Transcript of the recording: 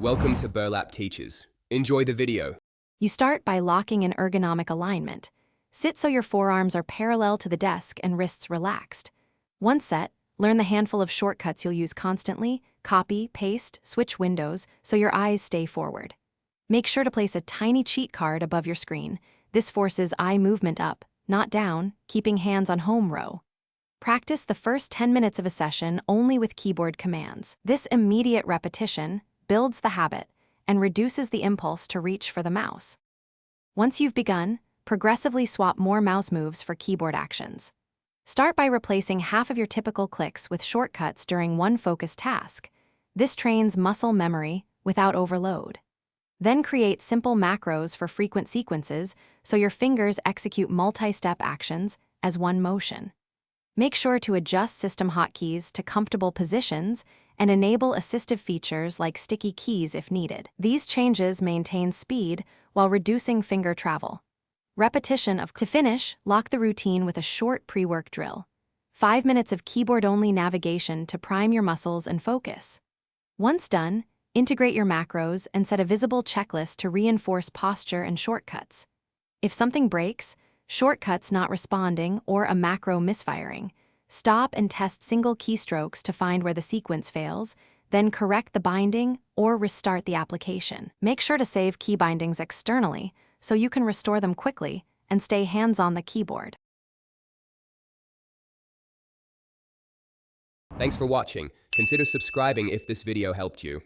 Welcome to Burlap Teachers. Enjoy the video. You start by locking in ergonomic alignment. Sit so your forearms are parallel to the desk and wrists relaxed. Once set, learn the handful of shortcuts you'll use constantly: copy, paste, switch windows, so your eyes stay forward. Make sure to place a tiny cheat card above your screen. This forces eye movement up, not down, keeping hands on home row. Practice the first 10 minutes of a session only with keyboard commands. This immediate repetition builds the habit and reduces the impulse to reach for the mouse. Once you've begun, progressively swap more mouse moves for keyboard actions. Start by replacing half of your typical clicks with shortcuts during one focused task. This trains muscle memory without overload. Then create simple macros for frequent sequences so your fingers execute multi-step actions as one motion. Make sure to adjust system hotkeys to comfortable positions and enable assistive features like sticky keys if needed. These changes maintain speed while reducing finger travel. To finish, lock the routine with a short pre-work drill. 5 minutes of keyboard-only navigation to prime your muscles and focus. Once done, integrate your macros and set a visible checklist to reinforce posture and shortcuts. If something breaks, shortcuts not responding, or a macro misfiring, stop and test single keystrokes to find where the sequence fails, then correct the binding or restart the application. Make sure to save key bindings externally so you can restore them quickly and stay hands-on the keyboard. Thanks for watching. Consider subscribing if this video helped you.